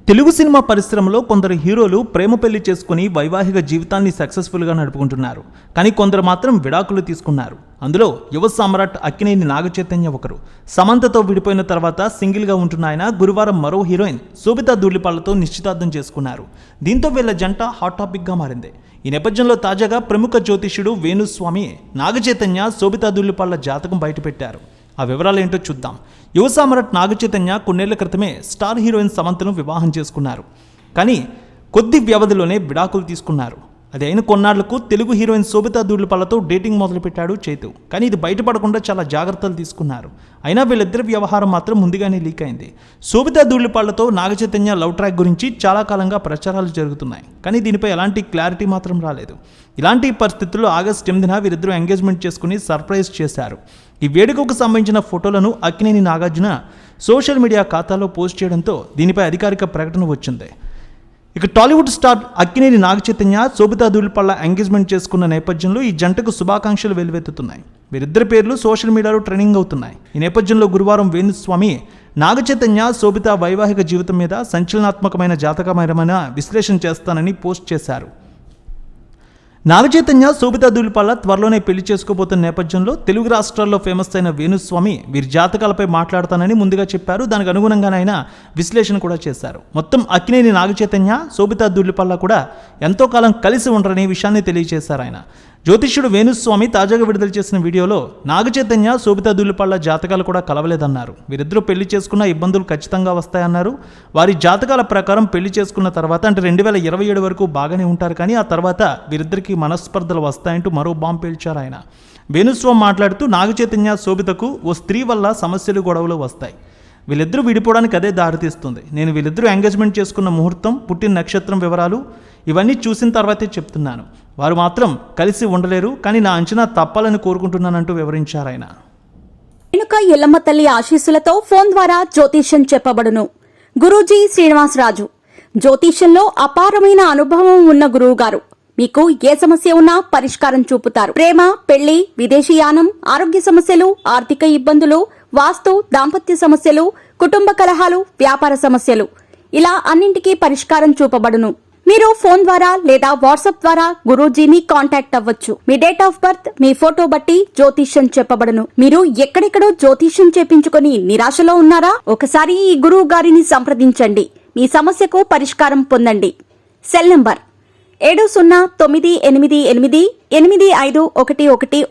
Telugu cinema పరిశ్రమలో కొందరు హీరోలు ప్రేమ పెళ్లి చేసుకుని వైవాహిక జీవితాన్ని సక్సెస్ఫుల్గా నడుపుకుంటున్నారు. కానీ కొందరు మాత్రం విడాకులు తీసుకున్నారు. అందులో యువ సామ్రాట్ అక్కినేని నాగచైతన్య ఒకరు. సమంతతో విడిపోయిన తర్వాత సింగిల్గా ఉంటున్న ఆయన గురువారం మరో హీరోయిన్ శోభితా ధూళిపాళ్లతో నిశ్చితార్థం చేసుకున్నారు. దీంతో వీళ్ళ జంట హాట్ టాపిక్గా మారింది. ఈ నేపథ్యంలో తాజాగా ప్రముఖ జ్యోతిష్యుడు వేణుస్వామి నాగచైతన్య శోభితా ధూళిపాళ్ల జాతకం బయటపెట్టారు. ఆ వివరాలు ఏంటో చూద్దాం. యువ సామ్రాట్ నాగచైతన్య కొన్నేళ్ల క్రితమే స్టార్ హీరోయిన్ సమంతను వివాహం చేసుకున్నారు. కానీ కొద్ది వ్యవధిలోనే విడాకులు తీసుకున్నారు. అది అయిన కొన్నాళ్లకు తెలుగు హీరోయిన్ శోభితా ధూళిపాళ్లతో డేటింగ్ మొదలుపెట్టాడు చైతు. కానీ ఇది బయటపడకుండా చాలా జాగ్రత్తలు తీసుకున్నారు. అయినా వీళ్ళిద్దరి వ్యవహారం మాత్రం ముందుగానే లీక్ అయింది. శోభితా ధూళిపాళ్లతో నాగచైతన్య లవ్ ట్రాక్ గురించి చాలా కాలంగా ప్రచారాలు జరుగుతున్నాయి. కానీ దీనిపై ఎలాంటి క్లారిటీ మాత్రం రాలేదు. ఇలాంటి పరిస్థితుల్లో ఆగస్టు 8న వీరిద్దరూ ఎంగేజ్మెంట్ చేసుకుని సర్ప్రైజ్ చేశారు. ఈ వేడుకకు సంబంధించిన ఫోటోలను అక్కినేని నాగార్జున సోషల్ మీడియా ఖాతాలో పోస్ట్ చేయడంతో దీనిపై అధికారిక ప్రకటన వచ్చింది. ఇక టాలీవుడ్ స్టార్ అక్కినేని నాగచైతన్య శోభితా ధూళిపాళ్ల ఎంగేజ్మెంట్ చేసుకున్న నేపథ్యంలో ఈ జంటకు శుభాకాంక్షలు వెలువెత్తుతున్నాయి. వీరిద్దరి పేర్లు సోషల్ మీడియాలో ట్రెండింగ్ అవుతున్నాయి. ఈ నేపథ్యంలో గురువారం వేణుస్వామి నాగచైతన్య శోభితా వైవాహిక జీవితం మీద సంచలనాత్మకమైన జాతకమైన విశ్లేషణ చేస్తానని పోస్ట్ చేశారు. నాగచైతన్య శోభితా ధూళిపాళ్ల త్వరలోనే పెళ్లి చేసుకోబోతున్న నేపథ్యంలో తెలుగు రాష్ట్రాల్లో ఫేమస్ అయిన వేణుస్వామి వీరి జాతకాలపై మాట్లాడతానని ముందుగా చెప్పారు. దానికి అనుగుణంగానే ఆయన విశ్లేషణ కూడా చేశారు. మొత్తం అక్కినేని నాగచైతన్య శోభితా ధూళిపాళ్ల కూడా ఎంతో కాలం కలిసి ఉండరనే విషయాన్ని తెలియజేశారు ఆయన. జ్యోతిష్యుడు వేణుస్వామి తాజాగా విడుదల చేసిన వీడియోలో నాగచైతన్య శోభితా ధూళిపాళ్ల జాతకాలు కూడా కలవలేదన్నారు. వీరిద్దరూ పెళ్లి చేసుకున్న ఇబ్బందులు ఖచ్చితంగా వస్తాయన్నారు. వారి జాతకాల ప్రకారం పెళ్లి చేసుకున్న తర్వాత అంటే 2027 వరకు బాగానే ఉంటారు. కానీ ఆ తర్వాత వీరిద్దరికి మనస్పర్ధలు వస్తాయంటూ మరో బాంబు పేల్చారు ఆయన. వేణుస్వామి మాట్లాడుతూ నాగచైతన్య శోభితకు ఓ స్త్రీ వల్ల సమస్యలు గొడవలు వస్తాయి. వీళ్ళిద్దరూ విడిపోవడానికి అదే దారితీస్తుంది. నేను వీళ్ళిద్దరూ ఎంగేజ్మెంట్ చేసుకున్న ముహూర్తం, పుట్టిన నక్షత్రం వివరాలు ఇవన్నీ చూసిన తర్వాతే చెప్తున్నాను. వారు మాత్రం కలిసి ఉండలేరు. కానీ నా అంచనా తప్పాలని కోరుకుంటున్నానంటూ వివరించారు ఆయన. రేణుక ఎల్లమ్మ తల్లి ఆశీస్సులతో ఫోన్ ద్వారా జ్యోతిష్యం చెప్పబడును. గురూజీ శ్రీనివాసరాజు జ్యోతిష్యంలో అపారమైన అనుభవం ఉన్న గురువు గారు మీకు ఏ సమస్య ఉన్నా పరిష్కారం చూపుతారు. ప్రేమ, పెళ్లి, విదేశీయానం, ఆరోగ్య సమస్యలు, ఆర్థిక ఇబ్బందులు, వాస్తు, దాంపత్య సమస్యలు, కుటుంబ కలహాలు, వ్యాపార సమస్యలు ఇలా అన్నింటికీ పరిష్కారం చూపబడును. మీరు ఫోన్ ద్వారా లేదా వాట్సాప్ ద్వారా గురూజీని కాంటాక్ట్ అవ్వచ్చు. మీ డేట్ ఆఫ్ బర్త్, మీ ఫోటో బట్టి జ్యోతిష్యం చెప్పబడును. మీరు ఎక్కడెక్కడో జ్యోతిష్యం చేపించుకొని నిరాశలో ఉన్నారా? ఒకసారి ఈ గురువు గారిని సంప్రదించండి. మీ సమస్యకు పరిష్కారం పొందండి. Cell number 7098888511